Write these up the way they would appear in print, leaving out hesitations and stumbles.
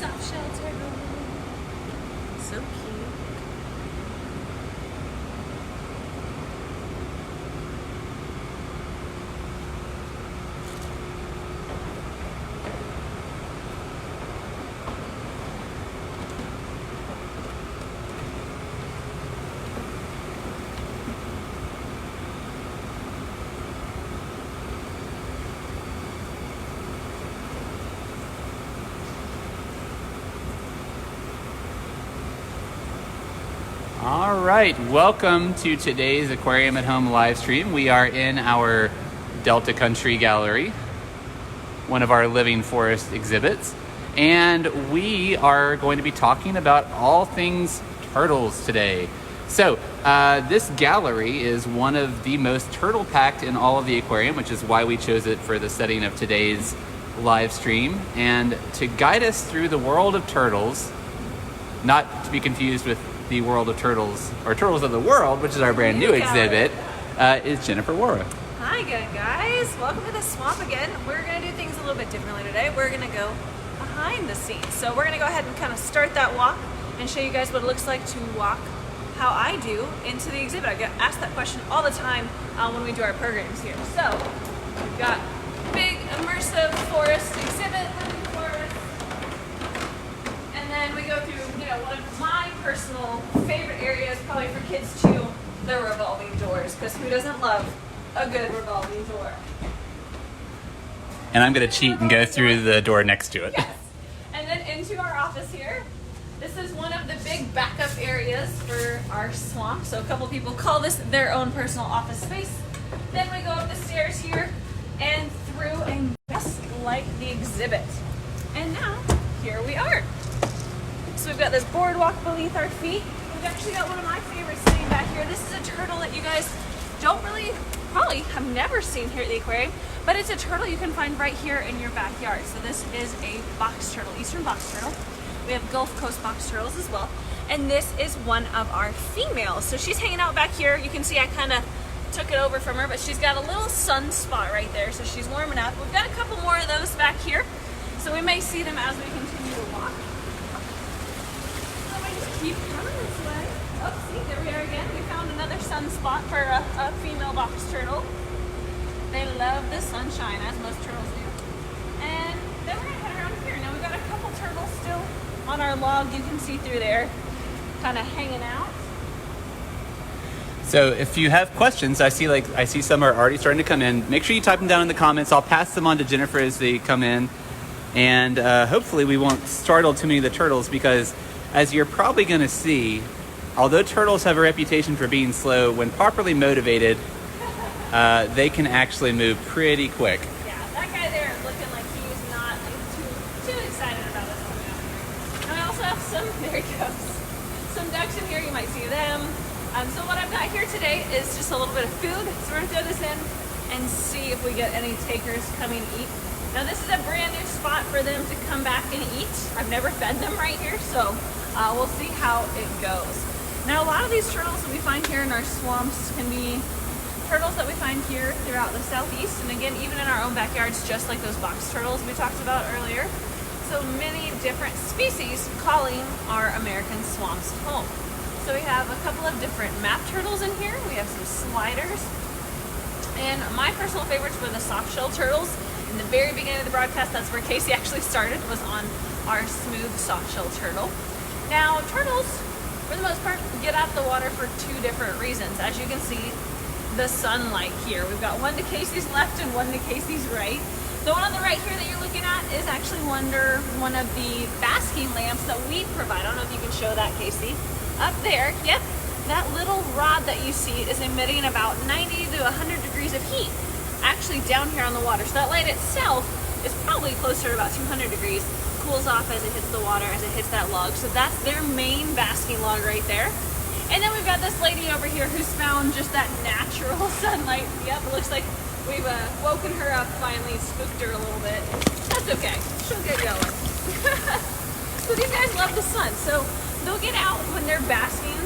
Softshell Turtles. So cute. All right, welcome to today's Aquarium at Home live stream. We are in our Delta Country Gallery, one of our living forest exhibits, and we are going to be talking about all things turtles today. So this gallery is one of the most turtle packed in all of the aquarium, which is why we chose it for the setting of today's live stream. And to guide us through the world of turtles, not to be confused with the world of turtles, or Turtles of the World, which is our brand new exhibit, is Jennifer Wara. Hi again, guys. Welcome to the swamp again. We're going to do things a little bit differently today. We're going to go behind the scenes. So we're going to go ahead and kind of start that walk and show you guys what it looks like to walk how I do into the exhibit. I get asked that question all the time when we do our programs here. So we've got big immersive forest exhibit, living forest, and then we go through, one of my personal favorite areas, probably for kids too, the revolving doors, because who doesn't love a good revolving door? And I'm going to cheat and go through the door next to it. Yes. And then into our office here. This is one of the big backup areas for our swamp. So a couple people call this their own personal office space. Then we go up the stairs here and through and just like the exhibit. And now, here we are. So we've got this boardwalk beneath our feet. We've actually got one of my favorites sitting back here. This is a turtle that you guys probably have never seen here at the aquarium, but it's a turtle you can find right here in your backyard. So this is a box turtle, eastern box turtle. We have Gulf Coast box turtles as well. And this is one of our females. So she's hanging out back here. You can see I kind of took it over from her, but she's got a little sun spot right there. So she's warming up. We've got a couple more of those back here. So we may see them as we continue to walk. Keep coming this way. Oh, see, there we are again. We found another sunspot for a female box turtle. They love the sunshine, as most turtles do. And then we're going to head around here. Now we've got a couple turtles still on our log. You can see through there, kind of hanging out. So if you have questions, I see some are already starting to come in. Make sure you type them down in the comments. I'll pass them on to Jennifer as they come in. And hopefully we won't startle too many of the turtles, because as you're probably going to see, although turtles have a reputation for being slow, when properly motivated, they can actually move pretty quick. Yeah, that guy there looking like he's not too excited about us coming out here. And we also have there he goes, some ducks in here. You might see them. So what I've got here today is just a little bit of food. So we're going to throw this in and see if we get any takers coming to eat. Now this is a brand new spot for them to come back and eat. I've never fed them right here, so we'll see how it goes. Now a lot of these turtles that we find here in our swamps can be turtles that we find here throughout the southeast, and again, even in our own backyards, just like those box turtles we talked about earlier. So many different species calling our American swamps home. So we have a couple of different map turtles in here. We have some sliders. And my personal favorites were the softshell turtles. In the very beginning of the broadcast, that's where Casey actually started, was on our smooth softshell turtle. Now, turtles, for the most part, get out of the water for two different reasons. As you can see, the sunlight here. We've got one to Casey's left and one to Casey's right. The one on the right here that you're looking at is actually under one of the basking lamps that we provide. I don't know if you can show that, Casey. Up there, yep, that little rod that you see is emitting about 90 to 100 degrees of heat actually down here on the water. So that light itself is probably closer to about 200 degrees, cools off as it hits the water, as it hits that log. So that's their main basking log right there. And then we've got this lady over here who's found just that natural sunlight. Yep, it looks like we've woken her up finally, spooked her a little bit. That's okay, she'll get going. So these guys love the sun, so they'll get out when they're basking.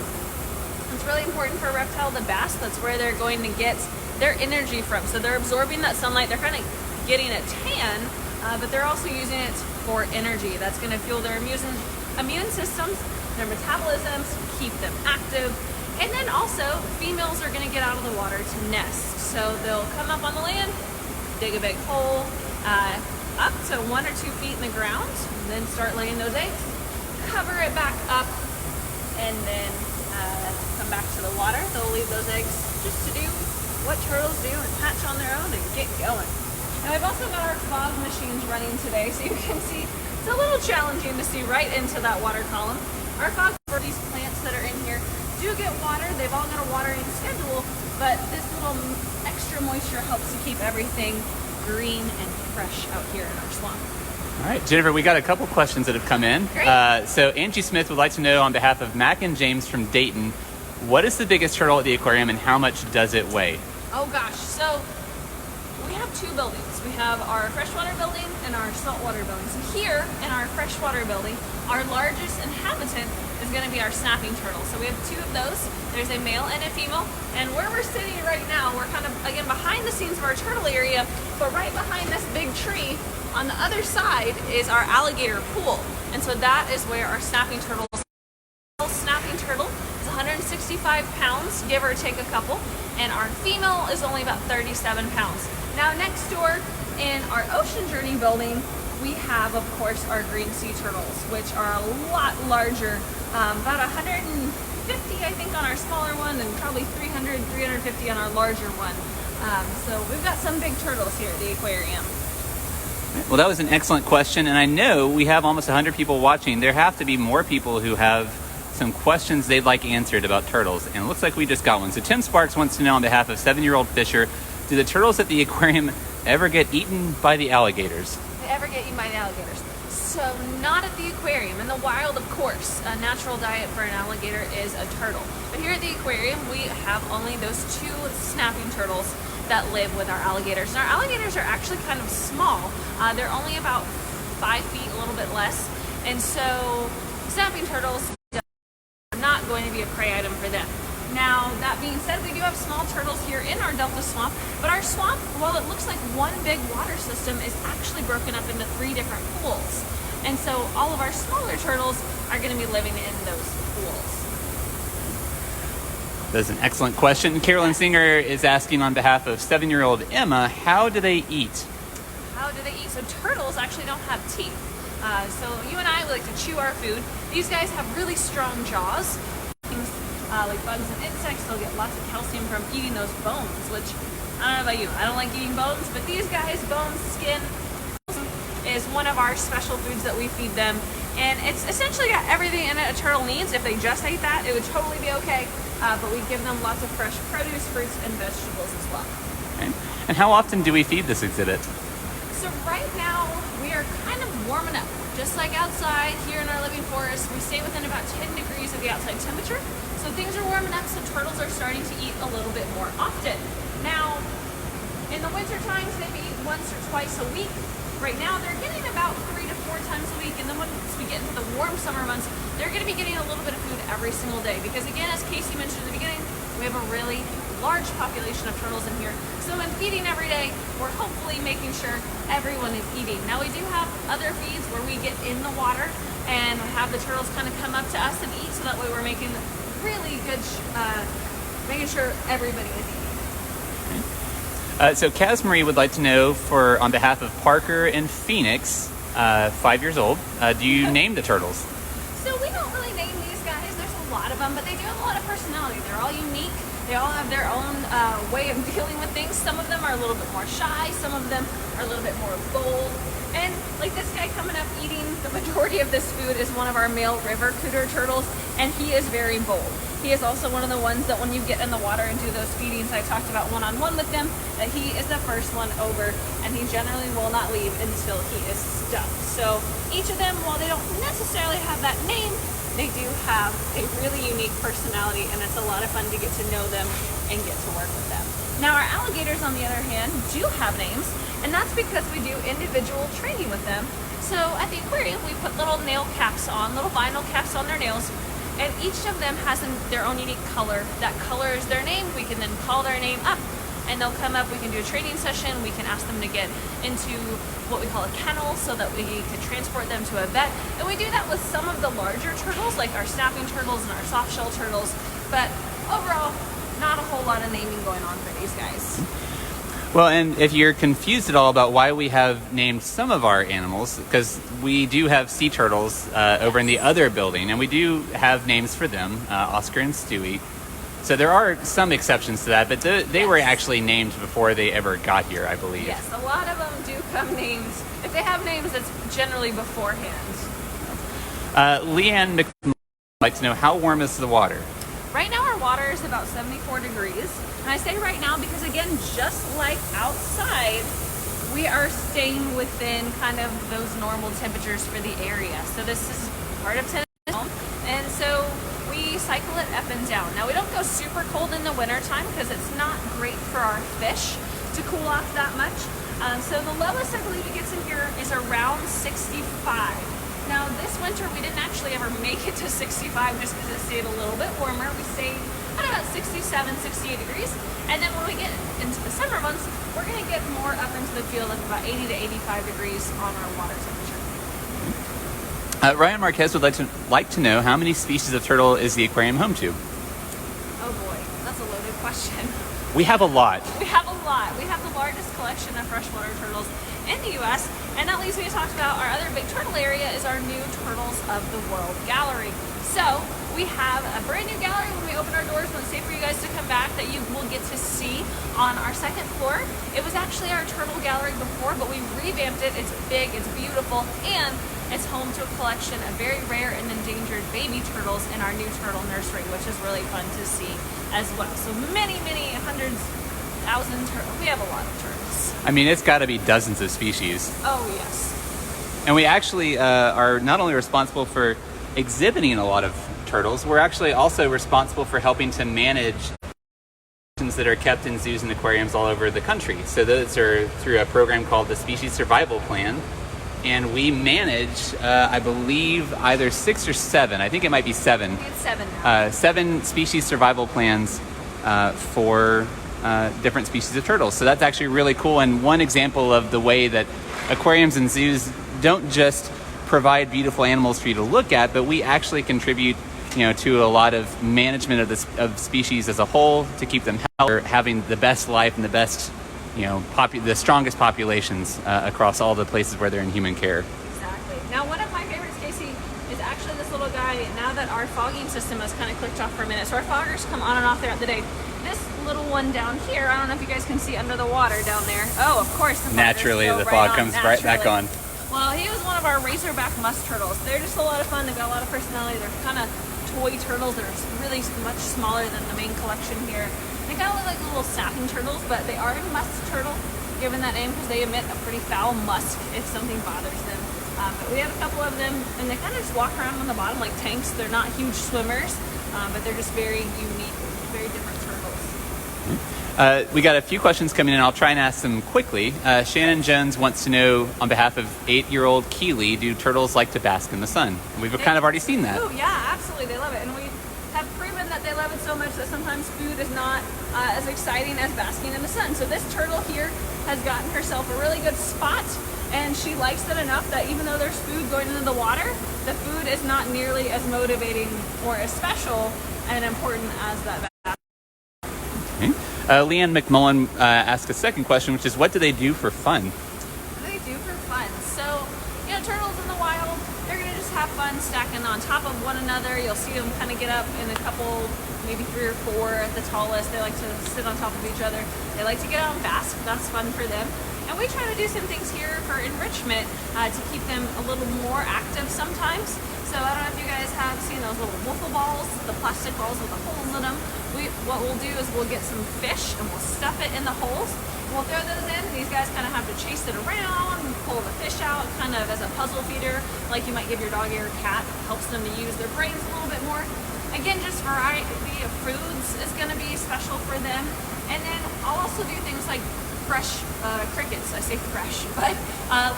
It's really important for a reptile to bask. That's where they're going to get their energy from. So they're absorbing that sunlight. They're kind of getting a tan but they're also using it for energy. That's going to fuel their immune systems, their metabolisms, keep them active. And then also, females are going to get out of the water to nest. So they'll come up on the land, dig a big hole, up to 1 or 2 feet in the ground, and then start laying those eggs, cover it back up, and then come back to the water. They'll leave those eggs just to do what turtles do and hatch on their own and get going. Now I've also got our fog machines running today, so you can see it's a little challenging to see right into that water column. Our fog for these plants that are in here do get water. They've all got a watering schedule, but this little extra moisture helps to keep everything green and fresh out here in our swamp. All right, Jennifer, we got a couple questions that have come in. So Angie Smith would like to know on behalf of Mac and James from Dayton, what is the biggest turtle at the aquarium and how much does it weigh? Oh gosh, so we have 2 buildings. We have our freshwater building and our saltwater building. So here in our freshwater building, our largest inhabitant is going to be our snapping turtle. So we have 2 of those. There's a male and a female. And where we're sitting right now, we're kind of, again, behind the scenes of our turtle area, but right behind this big tree, on the other side is our alligator pool. And so that is where our snapping turtles. Snapping turtle is 165 pounds, give or take a couple, and our female is only about 37 pounds. Now next door in our ocean journey building, we have, of course, our green sea turtles, which are a lot larger, about 150, I think, on our smaller one, and probably 300, 350 on our larger one. So we've got some big turtles here at the aquarium. Well, that was an excellent question, and I know we have almost 100 people watching. There have to be more people who have some questions they'd like answered about turtles, and it looks like we just got one. So Tim Sparks wants to know on behalf of 7-year-old Fisher, do the turtles at the aquarium ever get eaten by the alligators? They ever get eaten by the alligators? So not at the aquarium. In the wild, of course, a natural diet for an alligator is a turtle. But here at the aquarium, we have only those 2 snapping turtles that live with our alligators. And our alligators are actually kind of small. They're only about 5 feet, a little bit less. And so snapping turtles are not going to be a prey item for them. Now, that being said, we do have small turtles here in our Delta swamp, but our swamp, while it looks like one big water system, is actually broken up into 3 different pools. And so all of our smaller turtles are going to be living in those pools. That's an excellent question. Carolyn Singer is asking on behalf of 7-year-old Emma, how do they eat? How do they eat? So turtles actually don't have teeth. So you and I like to chew our food. These guys have really strong jaws. Like bugs and insects, they'll get lots of calcium from eating those bones, which, I don't know about you, I don't like eating bones, but these guys, bones, skin, is one of our special foods that we feed them. And it's essentially got everything in it a turtle needs. If they just ate that, it would totally be okay. But we give them lots of fresh produce, fruits, and vegetables as well. Okay. And how often do we feed this exhibit? So right now, we are kind of warming up. Just like outside, here in our living forest, we stay within about 10 degrees of the outside temperature. So things are warming up, so turtles are starting to eat a little bit more often. Now, in the winter times, they may eat once or twice a week. Right now, they're getting about 3 to 4 times a week. And then once we get into the warm summer months, they're going to be getting a little bit of food every single day. Because again, as Casey mentioned in the beginning, we have a really large population of turtles in here. So in feeding every day, we're hopefully making sure everyone is eating. Now we do have other feeds where we get in the water and have the turtles kind of come up to us and eat, so that way we're making really good, making sure everybody is eating. So Kaz Marie would like to know, on behalf of Parker and Phoenix, 5 years old, do you name the turtles? So we don't really name these guys. There's a lot of them, but they do have a lot of personality. They're all unique. They all have their own way of dealing with things. Some of them are a little bit more shy. Some of them are a little bit more bold. And like this guy coming up eating the majority of this food is one of our male river cooter turtles, and he is very bold. He is also one of the ones that when you get in the water and do those feedings, I talked about one-on-one with them, that he is the first one over, and he generally will not leave until he is stuffed. So each of them, while they don't necessarily have that name, they do have a really unique personality, and it's a lot of fun to get to know them and get to work with them. Now our alligators, on the other hand, do have names, and that's because we do individual training with them. So at the aquarium, we put little nail caps on, little vinyl caps on their nails, and each of them has their own unique color. That color is their name. We can then call their name up and they'll come up. We can do a training session. We can ask them to get into what we call a kennel so that we can transport them to a vet. And we do that with some of the larger turtles, like our snapping turtles and our softshell turtles. But overall, not a whole lot of naming going on for these guys. Well, and if you're confused at all about why we have named some of our animals, because we do have sea turtles over in the other building, and we do have names for them, Oscar and Stewie. So there are some exceptions to that, but they were actually named before they ever got here, I believe. Yes, a lot of them do come named. If they have names, it's generally beforehand. Leanne would like to know, how warm is the water? Right now our water is about 74 degrees. And I say right now because, again, just like outside, we are staying within kind of those normal temperatures for the area. So this is part of Tennessee home. And so we cycle it up and down. Now we don't go super cold in the wintertime because it's not great for our fish to cool off that much. So the lowest I believe it gets in here is around 65. Now this winter we didn't actually ever make it to 65 just because it stayed a little bit warmer. We stayed at about 67, 68 degrees. And then when we get into the summer months, we're going to get more up into the field of about 80 to 85 degrees on our water temperature. Ryan Marquez would like to know, how many species of turtle is the aquarium home to? Oh boy, that's a loaded question. We have a lot. We have a lot. We have the largest collection of freshwater turtles in the U.S. And that leads me to talk about our other big turtle area is our new Turtles of the World gallery. So we have a brand new gallery when we open our doors, when it's safe for you guys to come back, that you will get to see on our second floor. It was actually our turtle gallery before, but we revamped it. It's big, it's beautiful, and it's home to a collection of very rare and endangered baby turtles in our new turtle nursery, which is really fun to see as well. So many, many hundreds, thousands turtles. We have a lot of turtles. I mean, it's got to be dozens of species. Oh, yes. And we actually are not only responsible for exhibiting a lot of turtles, we're actually also responsible for helping to manage that are kept in zoos and aquariums all over the country. So those are through a program called the Species Survival Plan. And we manage, I believe, either 6 or 7. I think it might be 7. I think it's 7 now. 7 species survival plans for different species of turtles. So that's actually really cool. And one example of the way that aquariums and zoos don't just provide beautiful animals for you to look at, but we actually contribute, to a lot of management of species as a whole to keep them healthy, having the best life and the best, the strongest populations across all the places where they're in human care. Exactly. Now, one of my favorites, Casey, is actually this little guy. Now that our fogging system has kind of clicked off for a minute, so our foggers come on and off throughout the day. This little one down here, I don't know if you guys can see under the water down there. Oh, of course. Naturally, the fog comes right back on. Well, he was one of our razorback musk turtles. They're just a lot of fun. They've got a lot of personality. They're kind of toy turtles that are really much smaller than the main collection here. They kind of look like little snapping turtles, but they are a musk turtle, given that name because they emit a pretty foul musk if something bothers them. But we have a couple of them, and they kind of just walk around on the bottom like tanks. They're not huge swimmers, but they're just very unique, very different turtles. We got a few questions coming in. I'll try and ask them quickly. Shannon Jones wants to know, on behalf of 8-year-old Keely, do turtles like to bask in the sun? We've kind of already seen that. Oh, yeah, absolutely. They love it. And we have proven that they love it so much that sometimes food is not as exciting as basking in the sun. So this turtle here has gotten herself a really good spot, and she likes it enough that even though there's food going into the water, the food is not nearly as motivating or as special and important as that. Okay. Leanne McMullen asked a second question, which is, what do they do for fun? What do they do for fun? So, turtles in the wild, they're going to just have fun stacking on top of one another. You'll see them kind of get up in a couple, maybe 3 or 4 at the tallest. They like to sit on top of each other. They like to get out and bask. That's fun for them. And we try to do some things here for enrichment to keep them a little more active sometimes. So I don't know if you guys have seen those little wiffle balls, the plastic balls with the holes in them. What we'll do is we'll get some fish and we'll stuff it in the holes. We'll throw those in. These guys kind of have to chase it around, pull the fish out, kind of as a puzzle feeder, like you might give your dog or cat. It helps them to use their brains a little bit more. Again, just variety of foods is going to be special for them. And then I'll also do things like fresh crickets. I say fresh, but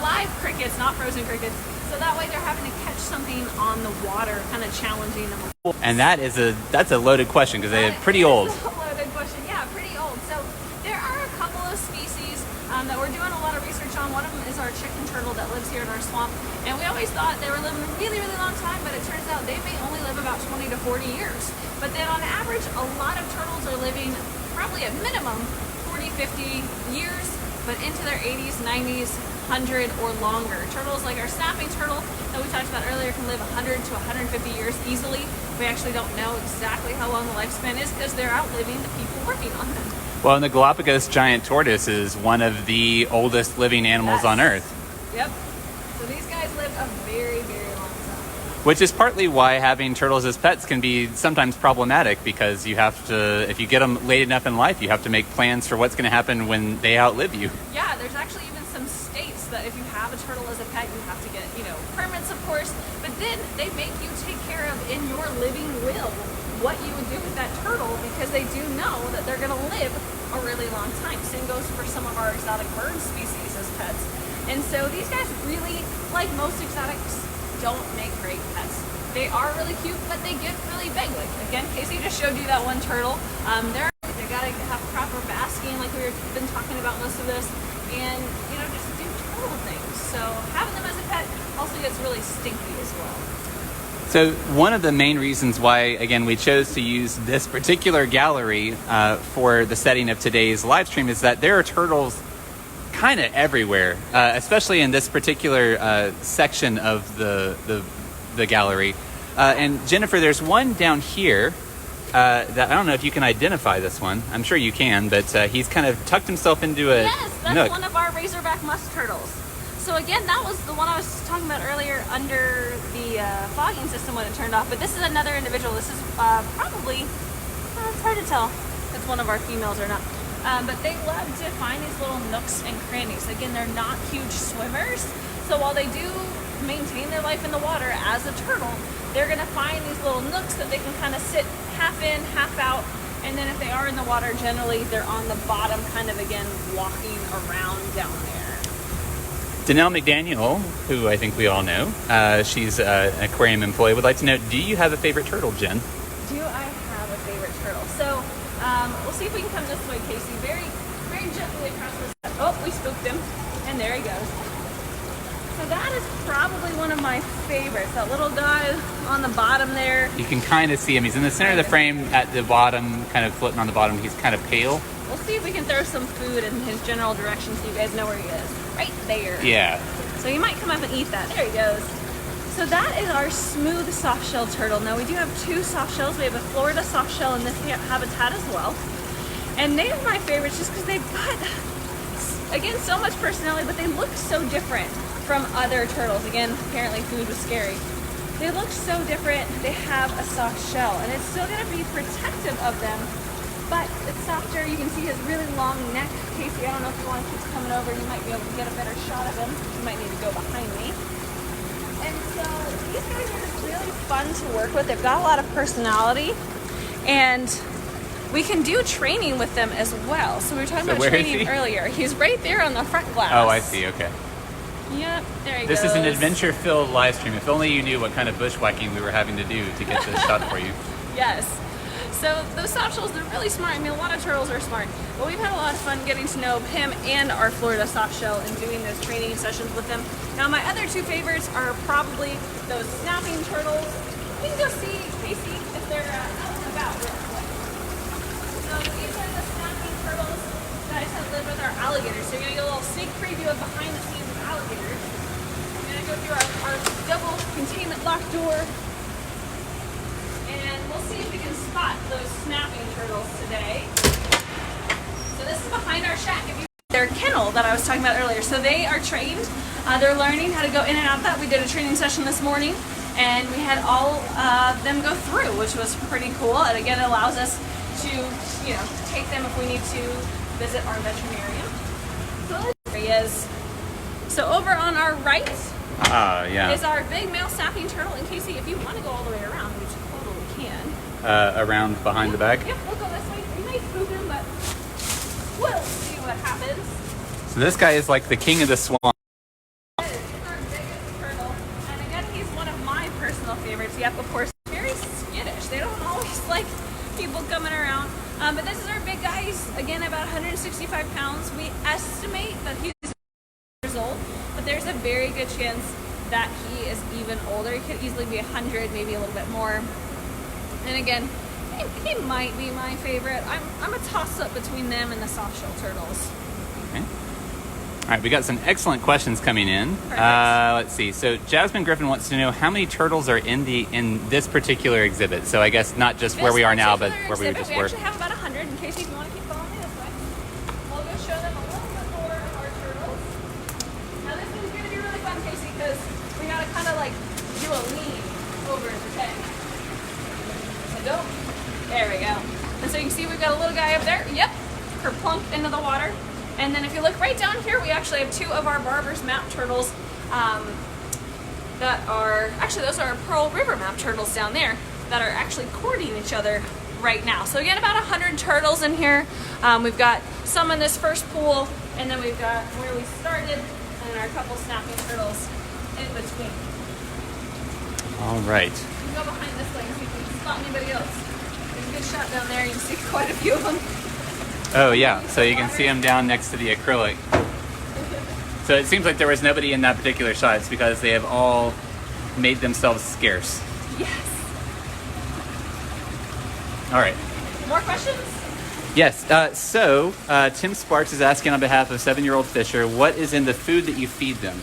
live crickets, not frozen crickets. So that way they're having to catch something on the water, kind of challenging them. And that's a loaded question because they're pretty old. That's a loaded question, yeah, pretty old. So there are always thought they were living a really, really long time, but it turns out they may only live about 20 to 40 years. But then on average, a lot of turtles are living probably at minimum 40, 50 years, but into their 80s, 90s, 100 or longer. Turtles like our snapping turtle that we talked about earlier can live 100 to 150 years easily. We actually don't know exactly how long the lifespan is because they're outliving the people working on them. Well, and the Galapagos giant tortoise is one of the oldest living animals on Earth. Yep. So these guys live a very, very long time. Which is partly why having turtles as pets can be sometimes problematic, because you have to, if you get them late enough in life, you have to make plans for what's going to happen when they outlive you. Yeah, there's actually even some states that if you have a turtle as a pet, you have to get, permits, of course, but then they make you take care of in your living will what you would do with that turtle, because they do know that they're going to live a really long time. Same goes for some of our exotic bird species as pets. And so these guys really, like most exotics, don't make great pets. They are really cute, but they get really big. Like, again, Casey just showed you that one turtle. They gotta have proper basking, like we've been talking about most of this, and just do turtle things. So having them as a pet also gets really stinky as well. So one of the main reasons why, again, we chose to use this particular gallery for the setting of today's live stream is that there are turtles kind of everywhere, especially in this particular section of the gallery. And Jennifer, there's one down here that I don't know if you can identify this one. I'm sure you can, but he's kind of tucked himself into a that's nook. One of our razorback musk turtles. So again, that was the one I was talking about earlier under the fogging system when it turned off. But this is another individual. This is probably, it's hard to tell if it's one of our females or not. But they love to find these little nooks and crannies. Again, they're not huge swimmers. So while they do maintain their life in the water as a turtle, they're going to find these little nooks that they can kind of sit half in, half out. And then if they are in the water, generally they're on the bottom, kind of again walking around down there. Danelle McDaniel, who I think we all know, she's an aquarium employee, would like to know, do you have a favorite turtle, Jen? Do I have a favorite turtle? So we'll see if we can come this way, Casey. Very, very gently across this. Oh, we spooked him. And there he goes. So that is probably one of my favorites. That little guy on the bottom there. You can kind of see him. He's in the center of the frame at the bottom, kind of floating on the bottom. He's kind of pale. We'll see if we can throw some food in his general direction so you guys know where he is. Right there. Yeah. So you might come up and eat that. There he goes. So that is our smooth softshell turtle. Now we do have two softshells. We have a Florida softshell in this habitat as well. And they are my favorites just because they've got, again, so much personality, but they look so different from other turtles. Again, apparently food was scary. They look so different. They have a soft shell, and it's still going to be protective of them, but it's softer. You can see his really long neck. Casey, I don't know if you want to keep coming over. You might be able to get a better shot of him. You might need to go behind me. And so these guys are just really fun to work with. They've got a lot of personality, and we can do training with them as well. So we were talking about training earlier. He's right there on the front glass. Oh, I see. Okay. Yep, there he goes. This is an adventure-filled live stream. If only you knew what kind of bushwhacking we were having to do to get this shot for you. Yes. So those softshells, they're really smart. I mean, a lot of turtles are smart. But we've had a lot of fun getting to know him and our Florida softshell and doing those training sessions with them. Now, my other two favorites are probably those snapping turtles. We can go see, Casey, if they're out and about real quick. So these are the snapping turtles that I said live with our alligators. So you're going to get a little sneak preview of behind the scenes of alligators. We're going to go through our double containment lock door. And we'll see if we can spot those snapping turtles today. So this is behind our shack. If you their kennel that I was talking about earlier. So they are trained. They're learning how to go in and out of that. We did a training session this morning, and we had all of them go through, which was pretty cool. And again, it allows us to, take them if we need to visit our veterinarian. So there he is. So over on our right is our big male snapping turtle. And Casey, if you want to go all the way around, we totally can. Around behind the bag? Yep, we'll go this way. We may spook him, but we'll see what happens. So this guy is like the king of the swamp. He's our biggest turtle. And again, he's one of my personal favorites. Yep, of course, very skittish. They don't always like people coming around. But this is our big guy. He's, again, about 165 pounds. We estimate that he's years old, but there's a very good chance that he is even older. He could easily be 100, maybe a little bit more. And again, he might be my favorite. I'm a toss-up between them and the Softshell Turtles. Okay. All right, we got some excellent questions coming in. Let's see. So Jasmine Griffin wants to know how many turtles are in this particular exhibit. So I guess not just where we are now, but where we just were. We actually have about 100. In case you want to keep following me this way, we'll go show them a little bit more of our turtles. Now this one's going to be really fun, Casey, because we got to kind of like do a lean over the tank. So don't. There we go. And so you can see we've got a little guy up there. Yep, kerplunk into the water. And then if you look right down here, we actually have 2 of our Barber's Map turtles that are, actually those are our Pearl River Map turtles down there that are actually courting each other right now. So again, about 100 turtles in here. We've got some in this first pool, and then we've got where we started, and our couple snapping turtles in between. All right. You can go behind this way and see if we can spot anybody else. There's a good shot down there. You can see quite a few of them. Oh yeah, so you can see them down next to the acrylic. So it seems like there was nobody in that particular shot. It's because they have all made themselves scarce. Yes. All right. More questions? Yes. So Tim Sparks is asking on behalf of 7-year-old Fisher, what is in the food that you feed them?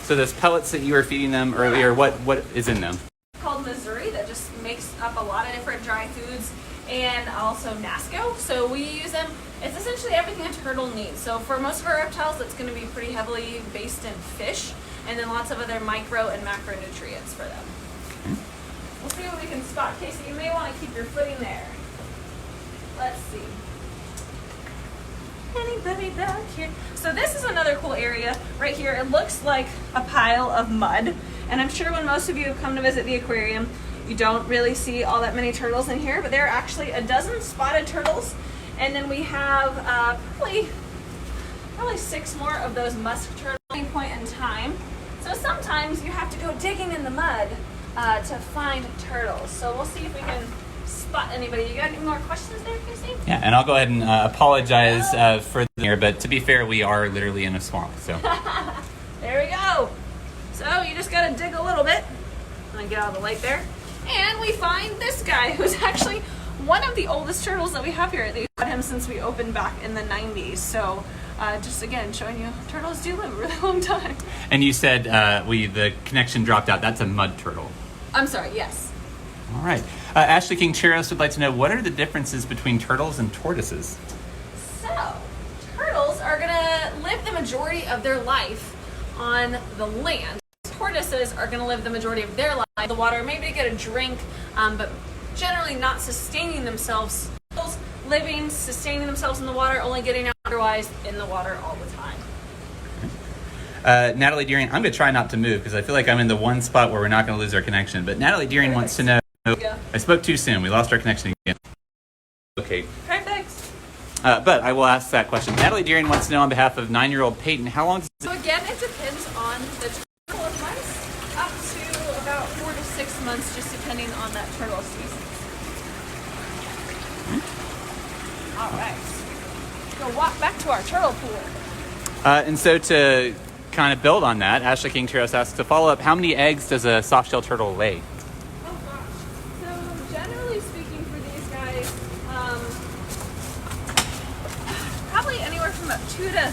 So those pellets that you were feeding them earlier, what is in them? Called Missouri, that just makes up a lot of different dry foods, and also Nasco. So we use them. It's essentially everything a turtle needs. So for most of our reptiles, it's going to be pretty heavily based in fish, and then lots of other micro and macronutrients for them. Okay. We'll see what we can spot. Casey, you may want to keep your footing there. Let's see. Anybody back here? So this is another cool area right here. It looks like a pile of mud, and I'm sure when most of you have come to visit the aquarium, you don't really see all that many turtles in here, but there are actually a dozen spotted turtles, and then we have probably 6 more of those musk turtles at any point in time. So sometimes you have to go digging in the mud to find turtles. So we'll see if we can spot anybody. You got any more questions there, Casey? Yeah, and I'll go ahead and apologize for here, but to be fair, we are literally in a swamp. So there we go. So you just got to dig a little bit. I'm gonna get out of the light there. And we find this guy, who's actually one of the oldest turtles that we have here. They've had him since we opened back in the 90s. So just again, showing you turtles do live a really long time. And you said the connection dropped out. That's a mud turtle. I'm sorry, yes. All right. Ashley King Chiros would like to know, what are the differences between turtles and tortoises? So, turtles are gonna live the majority of their life on the land. Tortoises are going to live the majority of their life in the water, maybe to get a drink, but generally not sustaining themselves. Living, sustaining themselves in the water, only getting out otherwise in the water all the time. Natalie Deering, I'm going to try not to move because I feel like I'm in the one spot where we're not going to lose our connection. But Natalie Deering wants to know, I spoke too soon. We lost our connection again. Okay. Perfect. But I will ask that question. Natalie Deering wants to know on behalf of 9-year-old Peyton, how long does So again, it depends on the turtle of months, up to about 4 to 6 months, just depending on that turtle species. All right. Let's go walk back to our turtle pool. And so to kind of build on that, Ashley King Chiros asks to follow up, how many eggs does a softshell turtle lay? Oh gosh. So generally speaking for these guys, probably anywhere from about 2 to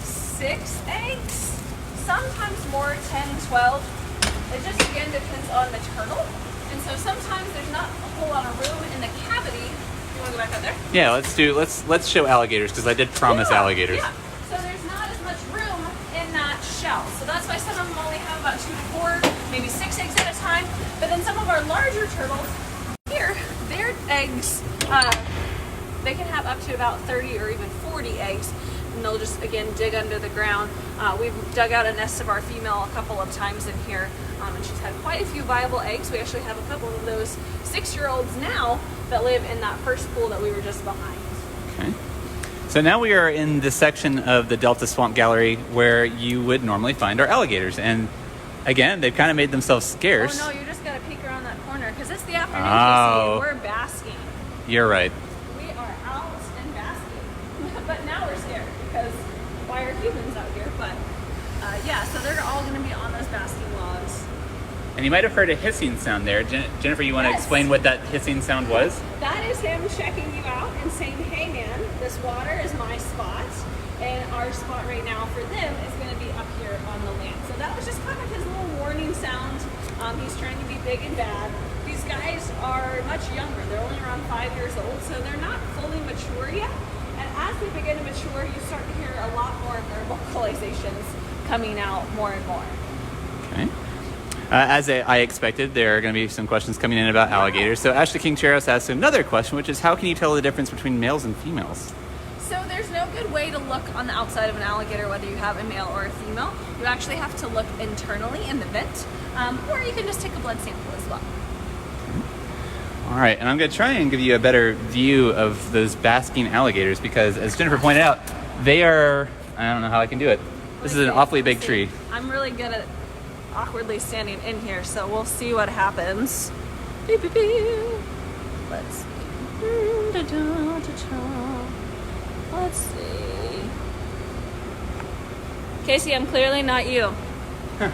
6 eggs. Sometimes more, 10, 12. It just again depends on the turtle. And so sometimes there's not a whole lot of room in the cavity. You want to go back up there? Yeah, let's show alligators because I did promise alligators. Yeah. So there's not as much room in that shell. So that's why some of them only have about 2 to 4, maybe 6 eggs at a time. But then some of our larger turtles here, their eggs, they can have up to about 30 or even 40 eggs. And they'll just, again, dig under the ground. We've dug out a nest of our female a couple of times in here, and she's had quite a few viable eggs. We actually have a couple of those 6-year-olds now that live in that first pool that we were just behind. Okay. So now we are in the section of the Delta Swamp Gallery where you would normally find our alligators. And again, they've kind of made themselves scarce. Oh no, you just got to peek around that corner because it's the afternoon, Oh. Casey, and we're basking. You're right. We are out and basking. But now we're scared because why are humans out here? But yeah, so they're all going to be on those basking logs. And you might have heard a hissing sound there. Jennifer, you want to explain what that hissing sound was? That is him checking you out and saying, hey man, this water is my spot, and our spot right now for them is going to be up here on the land. So that was just kind of his little warning sound. He's trying to be big and bad. These guys are much younger. They're only around 5 years old, so they're not fully mature yet. And as they begin to mature, you start to hear a lot more of their vocalizations coming out more and more. Okay. As I expected, there are going to be some questions coming in about alligators. So Ashley King-Cheros asked another question, which is how can you tell the difference between males and females? So there's no good way to look on the outside of an alligator, whether you have a male or a female. You actually have to look internally in the vent, or you can just take a blood sample as well. All right, and I'm going to try and give you a better view of those basking alligators because, as Jennifer pointed out, they are, I don't know how I can do it. This is an awfully big tree. I'm really good at awkwardly standing in here, so we'll see what happens. Beep, beep, beep. Let's see. Let's see. Casey, I'm clearly not you.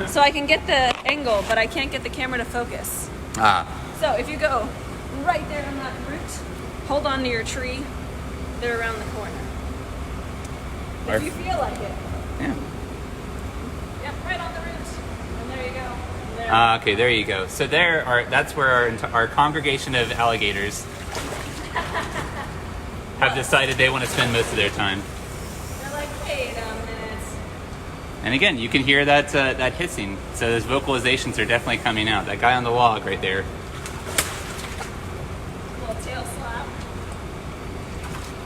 So I can get the angle, but I can't get the camera to focus. So if you go right there on that root, hold on to your tree, they're around the corner. If you feel like it. Yeah. Yep, right on the root. And there you go. There. Okay, there you go. So that's where our congregation of alligators have decided they want to spend most of their time. They're like, wait a minute. And again, you can hear that that hissing. So those vocalizations are definitely coming out. That guy on the log right there. Little tail slap.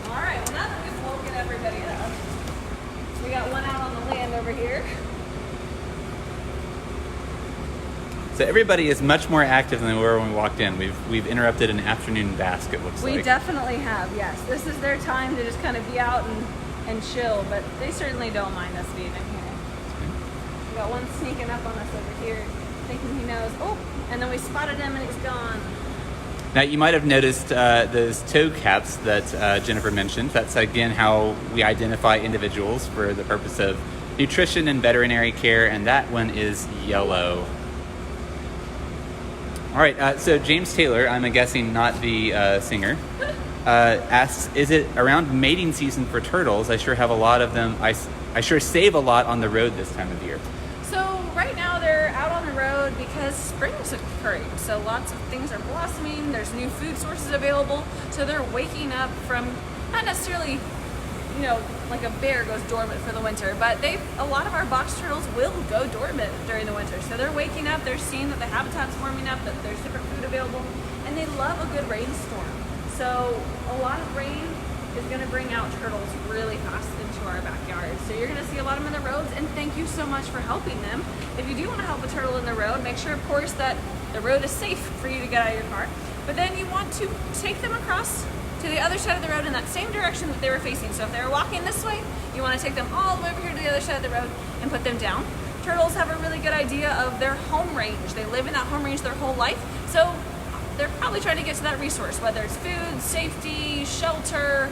All right, well now that we've woken everybody up, we got one out on the land over here. So everybody is much more active than they were when we walked in. We've interrupted an afternoon bask, it looks like. We definitely have, yes. This is their time to just kind of be out and chill, but they certainly don't mind us being in here. We got one sneaking up on us over here, thinking he knows. Oh, and then we spotted him and he's gone. Now you might have noticed those toe caps that Jennifer mentioned. That's again how we identify individuals for the purpose of nutrition and veterinary care, and that one is yellow. All right, so James Taylor, I'm guessing not the singer, asks, is it around mating season for turtles? I sure have a lot of them. I sure save a lot on the road this time of year. So right now they're out on the road because spring's occurring. So lots of things are blossoming. There's new food sources available. So they're waking up from, not necessarily, you know, like a bear goes dormant for the winter, but a lot of our box turtles will go dormant during the winter. So they're waking up, they're seeing that the habitat's warming up, that there's different food available, and they love a good rainstorm. So a lot of rain is going to bring out turtles really fast into our backyard. So you're going to see a lot of them in the roads, and thank you so much for helping them. If you do want to help a turtle in the road, make sure, of course, that the road is safe for you to get out of your car. But then you want to take them across to the other side of the road in that same direction that they were facing. So if they were walking this way, you want to take them all the way over here to the other side of the road and put them down. Turtles have a really good idea of their home range. They live in that home range their whole life. So they're probably trying to get to that resource, whether it's food, safety, shelter,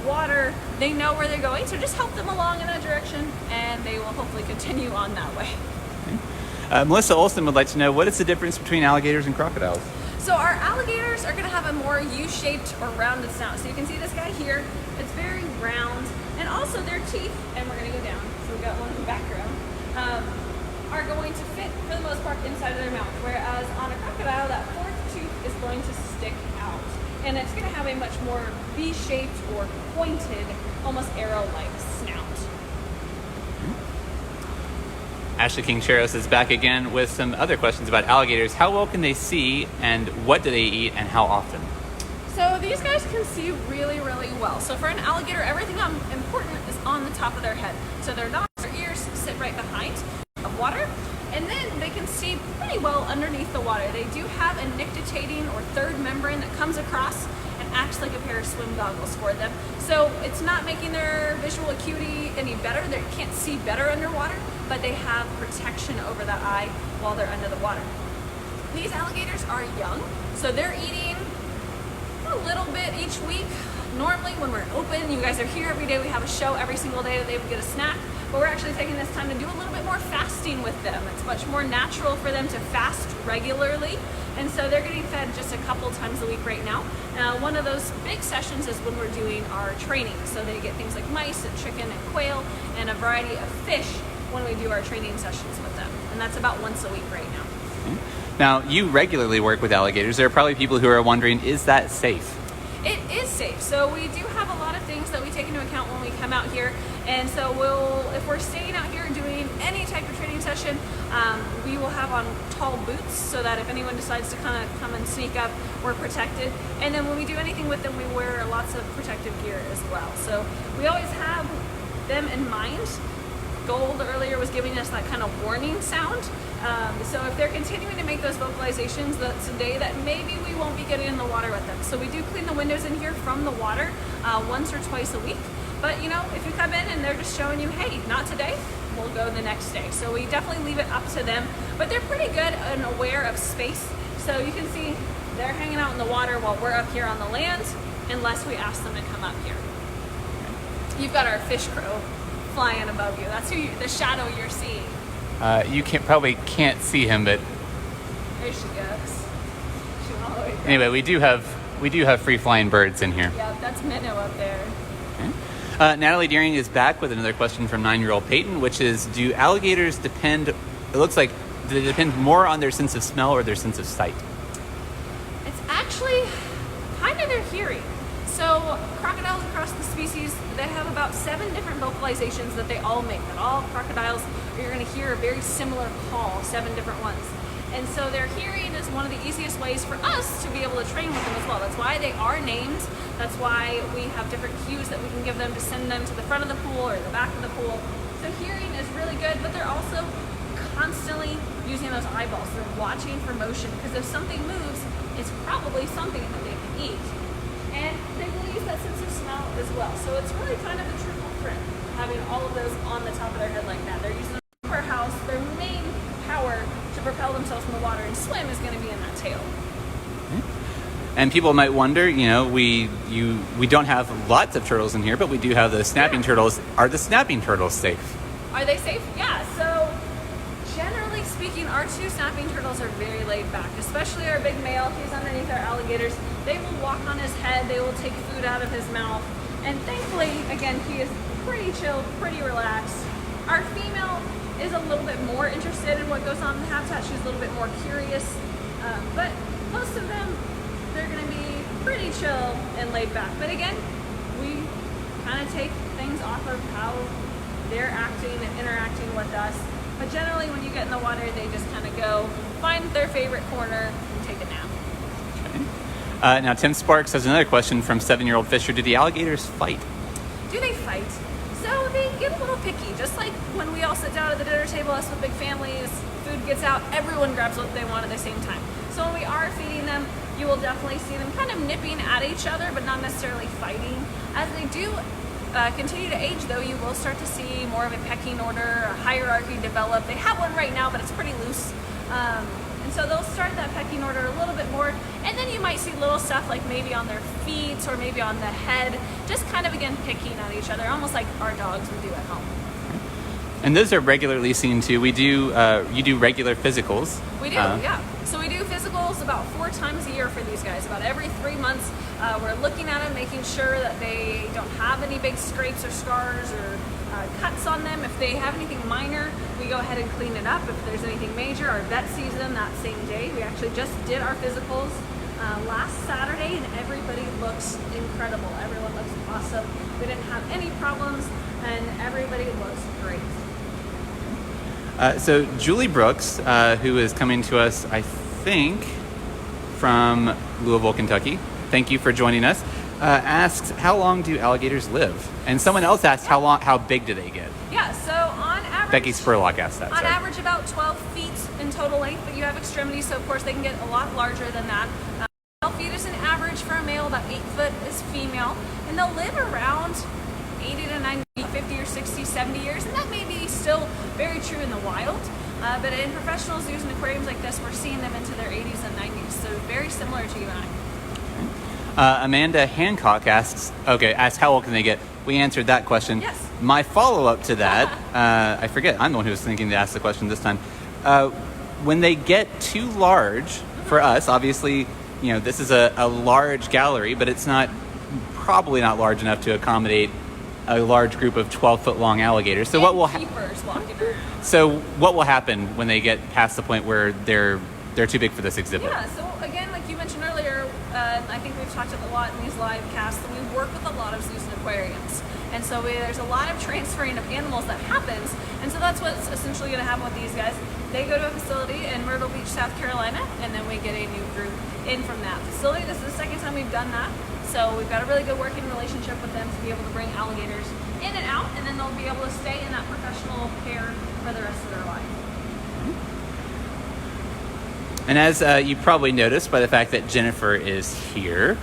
water. They know where they're going. So just help them along in that direction and they will hopefully continue on that way. Melissa Olson would like to know, what is the difference between alligators and crocodiles? So our alligators are going to have a more U-shaped or rounded snout. So you can see this guy here, it's very round. And also their teeth, and we're going to go down, so we've got one in the background, are going to fit, for the most part, inside of their mouth. Whereas on a crocodile, that fourth tooth is going to stick out. And it's going to have a much more V-shaped or pointed, almost arrow-like snout. Ashley King-Cheros is back again with some other questions about alligators. How well can they see, and what do they eat, and how often? So these guys can see really, really well. So for an alligator, everything important is on the top of their head. So their nostrils, their ears sit right behind the water, and then they can see pretty well underneath the water. They do have a nictitating or third membrane that comes across and acts like a pair of swim goggles for them. So it's not making their visual acuity any better. They can't see better underwater, but they have protection over that eye while they're under the water. These alligators are young, so they're eating a little bit each week. Normally when we're open, you guys are here every day, we have a show every single day that they would get a snack. but we're actually taking this time to do a little bit more fasting with them. It's much more natural for them to fast regularly, and so they're getting fed just a couple times a week right now. One of those big sessions is when we're doing our training, so they get things like mice and chicken and quail and a variety of fish when we do our training sessions with them, and that's about once a week right now. Now, you regularly work with alligators. There are probably people who are wondering, is that safe? It is safe. So we do have a lot of things that we take into account when we come out here. And so if we're staying out here and doing any type of training session, we will have on tall boots so that if anyone decides to kind of come and sneak up, we're protected. And then when we do anything with them, we wear lots of protective gear as well. So we always have them in mind. Gold earlier was giving us that kind of warning sound. So if they're continuing to make those vocalizations, that's a day that maybe we won't be getting in the water with them. So we do clean the windows in here from the water once or twice a week. But you know, if you come in and they're just showing you, hey, not today, we'll go the next day. So we definitely leave it up to them. But they're pretty good and aware of space. So you can see they're hanging out in the water while we're up here on the land, unless we ask them to come up here. You've got our fish crow flying above you. That's the shadow you're seeing. You probably can't see him, but there she goes. She went all the way down. anyway, we do have free flying birds in here. Yeah, that's Minnow up there. Okay. Natalie Deering is back with another question from 9-year-old Peyton, which is: do alligators depend? It looks like do they depend more on their sense of smell or their sense of sight? It's actually kind of their hearing. So crocodiles across the species, they have about 7 different vocalizations that they all make. That all crocodiles, you're going to hear a very similar call, 7 different ones. And so their hearing is one of the easiest ways for us to be able to train with them as well. That's why they are named. That's why we have different cues that we can give them to send them to the front of the pool or the back of the pool. So hearing is really good, but they're also constantly using those eyeballs. They're watching for motion, because if something moves, it's probably something that they can eat. And they will use that sense of smell as well. So it's really kind of a triple threat, having all of those on the top of their head like that. They're using the powerhouse, their main power to propel themselves in the water and swim is going to be in that tail. And people might wonder, you know, we don't have lots of turtles in here, but we do have the snapping turtles. Are the snapping turtles safe? Are they safe? Yeah. So generally speaking, our 2 snapping turtles are very laid back, especially our big male. He's underneath our alligators. They will walk on his head. They will take food out of his mouth. And thankfully, again, he is pretty chill, pretty relaxed. Our female is a little bit more interested in what goes on in the habitat. She's a little bit more curious. But most of them, they're going to be pretty chill and laid back. But again, we kind of take things off of how they're acting and interacting with us. But generally, when you get in the water, they just kind of go find their favorite corner and take a nap. Okay. Now, Tim Sparks has another question from 7-year-old Fisher. Do the alligators fight? Do they fight? So they get a little picky. Just like when we all sit down at the dinner table, us with big families, food gets out, everyone grabs what they want at the same time. So when we are feeding them, you will definitely see them kind of nipping at each other, but not necessarily fighting. As they do continue to age, though, you will start to see more of a pecking order, a hierarchy develop. They have one right now, but it's pretty loose. And so they'll start that pecking order a little bit more, and then you might see little stuff like maybe on their feet or maybe on the head, just kind of, again, picking at each other, almost like our dogs would do at home. And those are regularly seen too. You do regular physicals. We do, yeah. So we do physicals about 4 times a year for these guys. About every 3 months, we're looking at them, making sure that they don't have any big scrapes or scars or cuts on them. If they have anything minor, we go ahead and clean it up. If there's anything major, our vet sees them that same day. We actually just did our physicals last Saturday, and everybody looks incredible. Everyone looks awesome. We didn't have any problems, and everybody looks great. So Julie Brooks, who is coming to us, I think, from Louisville, Kentucky. Thank you for joining us. Asks, how long do alligators live? And someone else asked, how big do they get? Yeah, so on average... Becky Spurlock asked that. On average, about 12 feet in total length, but you have extremities, so of course they can get a lot larger than that. 12 feet is an average for a male, about 8 foot is female, and they'll live around 80 to 90, 50 or 60, 70 years, and that may be still very true in the wild. But in professional zoos and aquariums like this, we're seeing them into their 80s and 90s, so very similar to you and I. Amanda Hancock asks how old can they get? We answered that question. Yes. My follow-up to that, I forget, I'm the one who was thinking to ask the question this time. When they get too large for us, obviously, this is a large gallery, but it's probably not large enough to accommodate a large group of 12-foot long alligators. So keepers walking around. So what will happen when they get past the point where they're too big for this exhibit? Yeah, so again, like you mentioned earlier, I think we've talked a lot in these live casts that we work with a lot of zoos and aquariums. And so there's a lot of transferring of animals that happens. And so that's what's essentially going to happen with these guys. They go to a facility in Myrtle Beach, South Carolina, and then we get a new group in from that facility. This is the second time we've done that. So we've got a really good working relationship with them to be able to bring alligators in and out, and then they'll be able to stay in that professional care for the rest of their life. And as you probably noticed by the fact that Jennifer is here,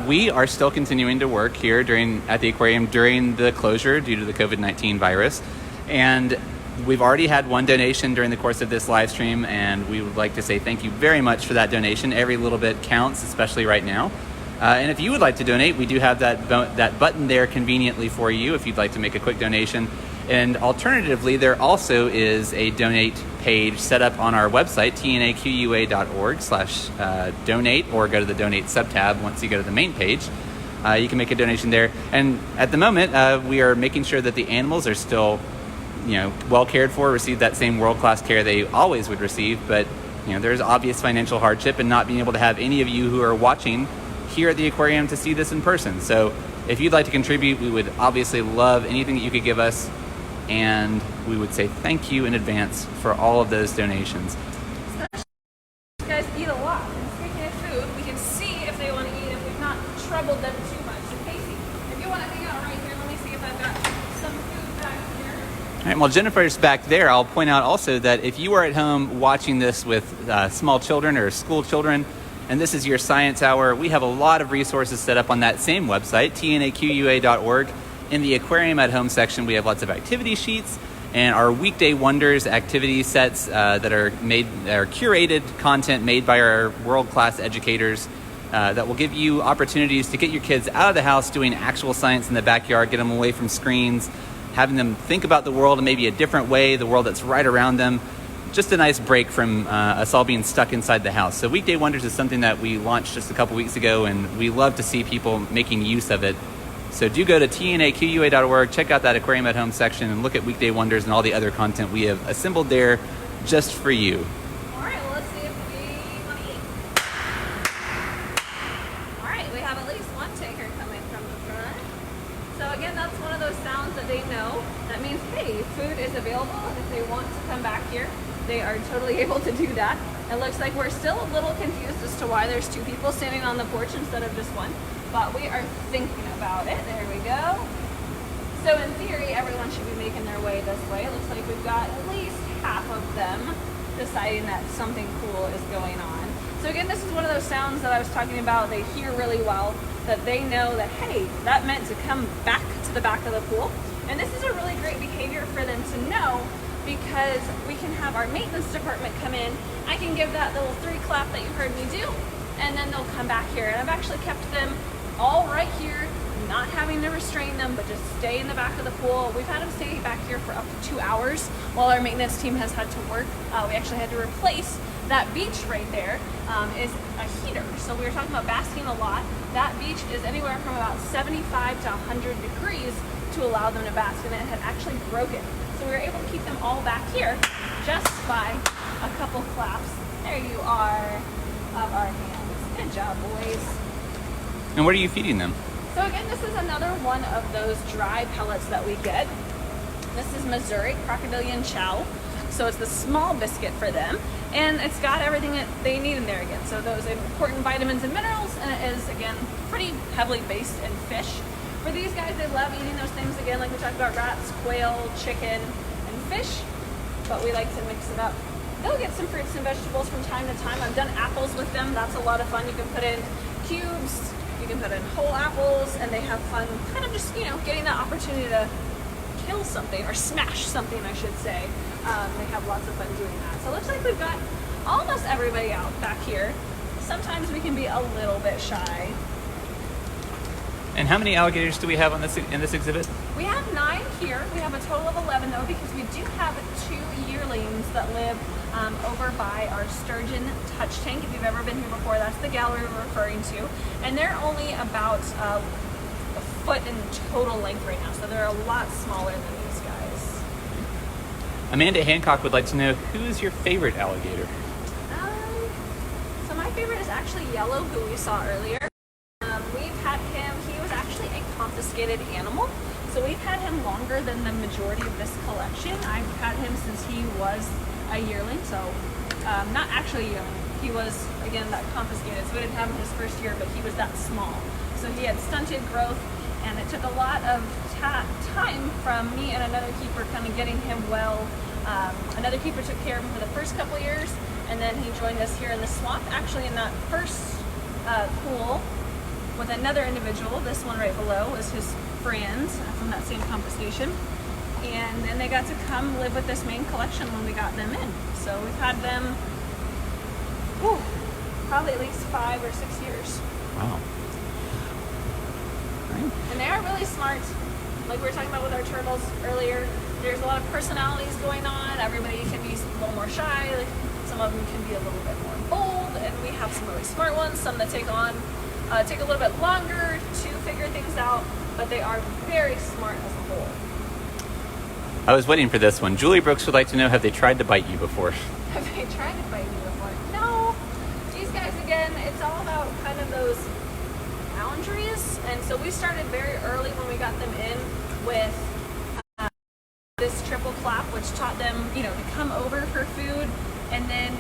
we are still continuing to work here at the aquarium during the closure due to the COVID-19 virus. And we've already had one donation during the course of this live stream, and we would like to say thank you very much for that donation. Every little bit counts, especially right now. And if you would like to donate, we do have that button there conveniently for you if you'd like to make a quick donation. And alternatively, there also is a donate page set up on our website, tnaqua.org/donate, or go to the donate subtab once you go to the main page. You can make a donation there. And at the moment, we are making sure that the animals are still, well cared for, receive that same world-class care they always would receive. But, there's obvious financial hardship in not being able to have any of you who are watching here at the aquarium to see this in person. So if you'd like to contribute, we would obviously love anything that you could give us. And we would say thank you in advance for all of those donations. These guys eat a lot. And speaking of food, we can see if they want to eat, if we've not troubled them too much. So Casey, if you want to hang out right here, let me see if I've got some food back here. All right, while Jennifer's back there, I'll point out also that if you are at home watching this with small children or school children, and this is your science hour, we have a lot of resources set up on that same website, tnaqua.org. In the Aquarium at Home section, we have lots of activity sheets and our Weekday Wonders activity sets that are curated content made by our world-class educators that will give you opportunities to get your kids out of the house doing actual science in the backyard, get them away from screens, having them think about the world in maybe a different way, the world that's right around them. Just a nice break from us all being stuck inside the house. So Weekday Wonders is something that we launched just a couple weeks ago, and we love to see people making use of it. So do go to tnaqua.org, check out that Aquarium at Home section, and look at Weekday Wonders and all the other content we have assembled there just for you. All right, well, let's see if we want to eat. All right, we have at least one taker coming from the front. So again, that's one of those sounds that they know. That means, hey, food is available, and if they want to come back here, they are totally able to do that. It looks like we're still a little confused as to why there's two people standing on the porch instead of just one, but we are thinking about it. There we go. So in theory, everyone should be making their way this way. It looks like we've got at least half of them deciding that something cool is going on. So again, this is one of those sounds that I was talking about. They hear really well, that they know that, hey, that meant to come back to the back of the pool. And this is a really great behavior for them to know, because we can have our maintenance department come in. I can give that little 3 clap that you heard me do, and then they'll come back here. And I've actually kept them all right here, not having to restrain them, but just stay in the back of the pool. We've had them stay back here for up to 2 hours while our maintenance team has had to work. We actually had to replace that beach right there is a heater. So we were talking about basking a lot. That beach is anywhere from about 75 to 100 degrees to allow them to bask, and it had actually broken. So we were able to keep them all back here just by a couple claps. There you are of our hands. Good job, boys. And what are you feeding them? So again, this is another one of those dry pellets that we get. This is Missouri crocodilian chow. So it's the small biscuit for them, and it's got everything that they need in there again. So those important vitamins and minerals, and it is, again, pretty heavily based in fish. For these guys, they love eating those things, again, like we talked about, rats, quail, chicken, and fish, but we like to mix it up. They'll get some fruits and vegetables from time to time. I've done apples with them. That's a lot of fun. You can put in cubes, you can put in whole apples, and they have fun kind of just, getting that opportunity to kill something, or smash something, I should say. They have lots of fun doing that. So it looks like we've got almost everybody out back here. Sometimes we can be a little bit shy. And how many alligators do we have on this in this exhibit? We have 9 here. We have a total of 11 though, because we do have 2 yearlings that live over by our sturgeon touch tank. If you've ever been here before, that's the gallery we're referring to. And they're only about a foot in total length right now, so they're a lot smaller than these guys. Amanda Hancock would like to know, who is your favorite alligator? So my favorite is actually Yellow, who we saw earlier. We've had him, he was actually a confiscated animal. So we've had him longer than the majority of this collection. I've had him since he was a yearling, so not actually a yearling. He was, again, that confiscated. So we didn't have him his first year, but he was that small. So he had stunted growth, and it took a lot of time from me and another keeper kind of getting him well. Another keeper took care of him for the first couple years, and then he joined us here in the swamp, actually in that first pool with another individual. This one right below was his friend from that same confiscation. And then they got to come live with this main collection when we got them in. So we've had them probably at least 5 or 6 years. Wow. Right. And they are really smart. Like we were talking about with our turtles earlier, there's a lot of personalities going on. Everybody can be a little more shy. Like some of them can be a little bit more bold, and we have some really smart ones, some that take a little bit longer to figure things out, but they are very smart as a whole. I was waiting for this one. Julie Brooks would like to know, have they tried to bite you before? Have they tried to bite me before? No. These guys, again, it's all about kind of those boundaries. And so we started very early when we got them in with this triple clap, which taught them, to come over for food, and then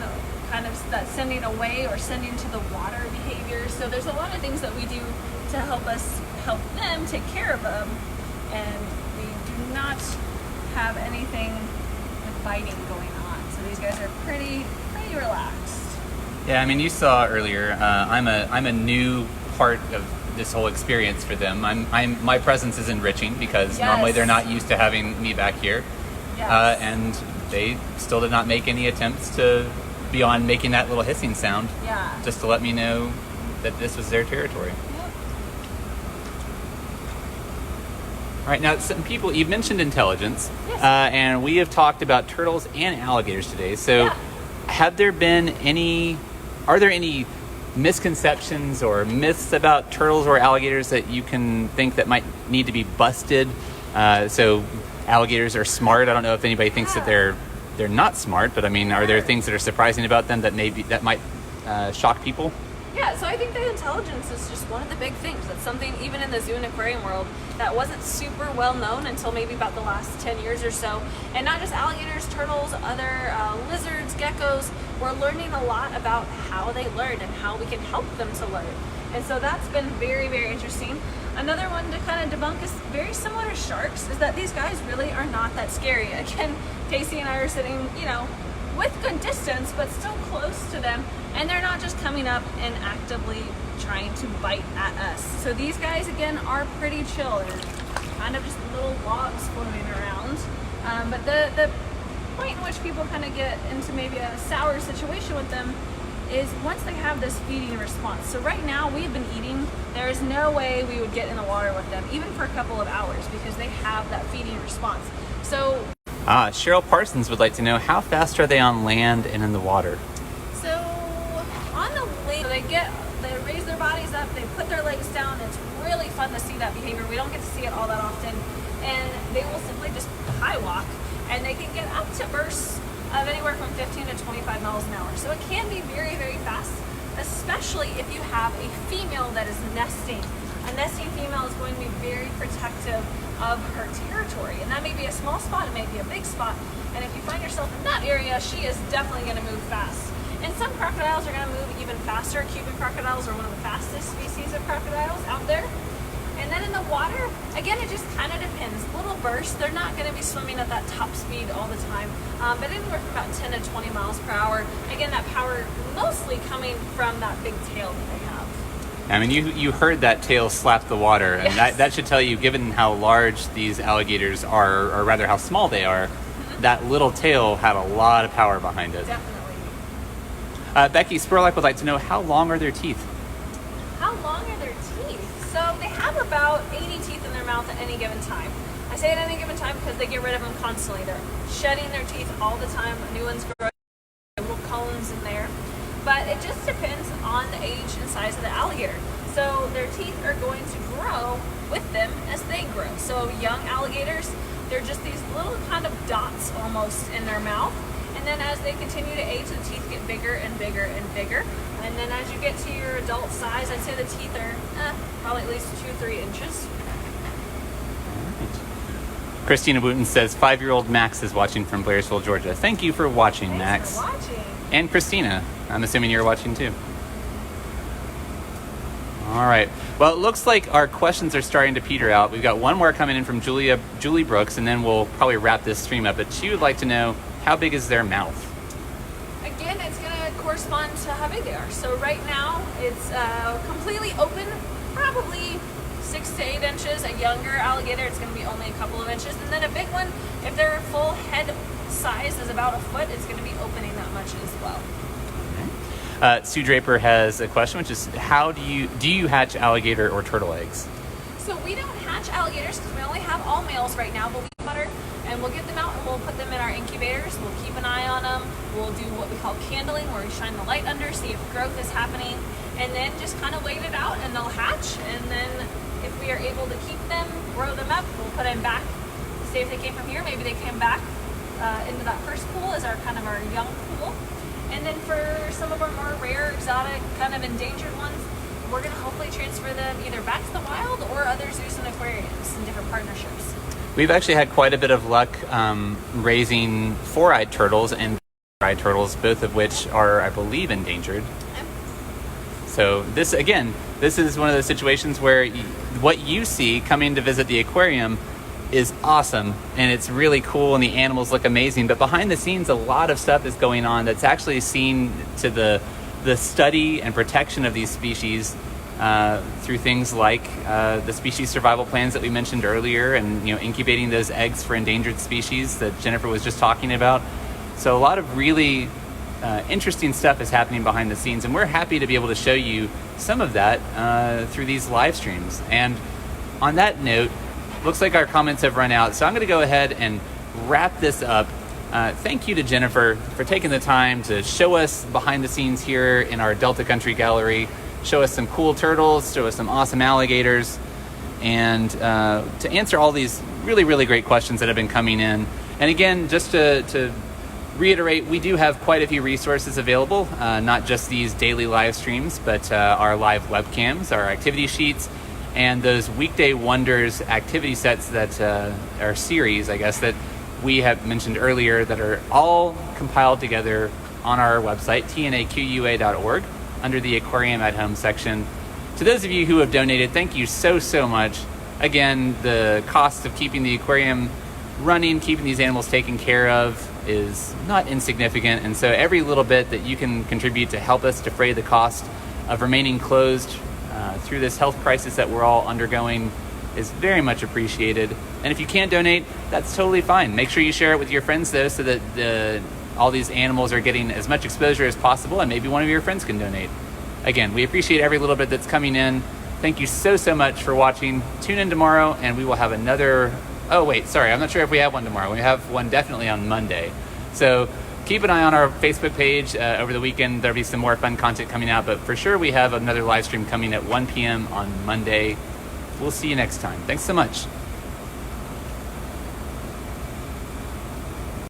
kind of that sending away or sending to the water behavior. So there's a lot of things that we do to help them take care of them, and we do not have anything with biting going on. So these guys are pretty relaxed. Yeah, I mean, you saw earlier. I'm a new part of this whole experience for them. My presence is enriching because normally they're not used to having me back here. Yes. And they still did not make any attempts to beyond making that little hissing sound. Yeah. Just to let me know that this was their territory. Yep. All right, now some people, you mentioned intelligence, Yes. And we have talked about turtles and alligators today. So are there any misconceptions or myths about turtles or alligators that you can think that might need to be busted? So alligators are smart. I don't know if anybody thinks that they're not smart, but I mean, are there things that are surprising about them that might shock people? Yeah, so I think the intelligence is just one of the big things. That's something, even in the zoo and aquarium world, that wasn't super well known until maybe about the last 10 years or so. And not just alligators, turtles, other lizards, geckos. We're learning a lot about how they learn and how we can help them to learn. And so that's been very, very interesting. Another one to kind of debunk is very similar to sharks, is that these guys really are not that scary. Again, Casey and I are sitting, with good distance, but still close to them, and they're not just coming up and actively trying to bite at us. So these guys, again, are pretty chill. They're kind of just little logs floating around. But the point in which people kind of get into maybe a sour situation with them is once they have this feeding response. So right now we've been eating. There is no way we would get in the water with them, even for a couple of hours, because they have that feeding response. So Cheryl Parsons would like to know, how fast are they on land and in the water? So on the land, they raise their bodies up, they put their legs down. It's really fun to see that behavior. We don't get to see it all that often. And they will simply just high walk, and they can get up to bursts of anywhere from 15 to 25 miles an hour. So it can be very, very fast, especially if you have a female that is nesting. A nesting female is going to be very protective of her territory, and that may be a small spot, it may be a big spot, and if you find yourself in that area, she is definitely going to move fast. And some crocodiles are going to move even faster. Cuban crocodiles are one of the fastest species of crocodiles out there. And then in the water, again, it just kind of depends. Little bursts, they're not going to be swimming at that top speed all the time, but anywhere from about 10 to 20 miles per hour. Again, that power mostly coming from that big tail that they have. I mean, you heard that tail slap the water, and Yes. that should tell you, given how large these alligators are, or rather how small they are, that little tail had a lot of power behind it. Definitely. Becky Spurlock would like to know, how long are their teeth? How long are their teeth? So they have about 80 teeth in their mouth at any given time. I say at any given time because they get rid of them constantly. They're shedding their teeth all the time. New ones grow, little cones in there. But it just depends on the age and size of the alligator. So their teeth are going to grow with them as they grow. So young alligators, they're just these little kind of dots almost in their mouth. And then as they continue to age, the teeth get bigger and bigger and bigger. And then as you get to your adult size, I'd say the teeth are probably at least 2-3 inches. Christina Wooten says 5-year-old Max is watching from Blairsville, Georgia. Thank you for watching, Max. Thanks for watching. And Christina, I'm assuming you're watching too. All right. Well, it looks like our questions are starting to peter out. We've got one more coming in from Julie Brooks, and then we'll probably wrap this stream up. But she would like to know, how big is their mouth? Again, it's going to correspond to how big they are. So right now, it's completely open, probably 6 to 8 inches. A younger alligator, it's going to be only a couple of inches. And then a big one, if their full head size is about a foot, it's going to be opening that much as well. Sue Draper has a question, which is, how do you hatch alligator or turtle eggs? So we don't hatch alligators because we only have all males right now, but we butter, and we'll get them out and we'll put them in our incubators. We'll keep an eye on them. We'll do what we call candling, where we shine the light under, see if growth is happening, and then just kind of wait it out, and they'll hatch. And then if we are able to keep them, grow them up, we'll put them back. Say if they came from here, maybe they came back into that first pool as our kind of our young pool. And then for some of our more rare, exotic, kind of endangered ones, we're going to hopefully transfer them either back to the wild or other zoos and aquariums in different partnerships. We've actually had quite a bit of luck raising 4-eyed turtles and 4-eyed turtles, both of which are, I believe, endangered. So this is one of those situations where what you see coming to visit the aquarium is awesome, and it's really cool, and the animals look amazing, but behind the scenes a lot of stuff is going on that's actually seen to the study and protection of these species through things like the species survival plans that we mentioned earlier, and incubating those eggs for endangered species that Jennifer was just talking about. So a lot of really interesting stuff is happening behind the scenes, and we're happy to be able to show you some of that through these live streams. And on that note, looks like our comments have run out, so I'm going to go ahead and wrap this up. Thank you to Jennifer for taking the time to show us behind the scenes here in our Delta Country Gallery, show us some cool turtles, show us some awesome alligators, and to answer all these really, really great questions that have been coming in. And again, just to reiterate, we do have quite a few resources available, not just these daily live streams, but our live webcams, our activity sheets, and those Weekday Wonders activity sets that are series, I guess, that we have mentioned earlier, that are all compiled together on our website, tnaqua.org, under the Aquarium at Home section. To those of you who have donated, thank you so, so much. Again, the cost of keeping the aquarium running, keeping these animals taken care of, is not insignificant, and so every little bit that you can contribute to help us defray the cost of remaining closed through this health crisis that we're all undergoing is very much appreciated. And if you can't donate, that's totally fine. Make sure you share it with your friends, though, so that all these animals are getting as much exposure as possible, and maybe one of your friends can donate. Again, we appreciate every little bit that's coming in. Thank you so, so much for watching. Tune in tomorrow, and we will have another... Oh, wait, sorry. I'm not sure if we have one tomorrow. We have one definitely on Monday. So keep an eye on our Facebook page over the weekend. There'll be some more fun content coming out, but for sure we have another live stream coming at 1 p.m. on Monday. We'll see you next time. Thanks so much.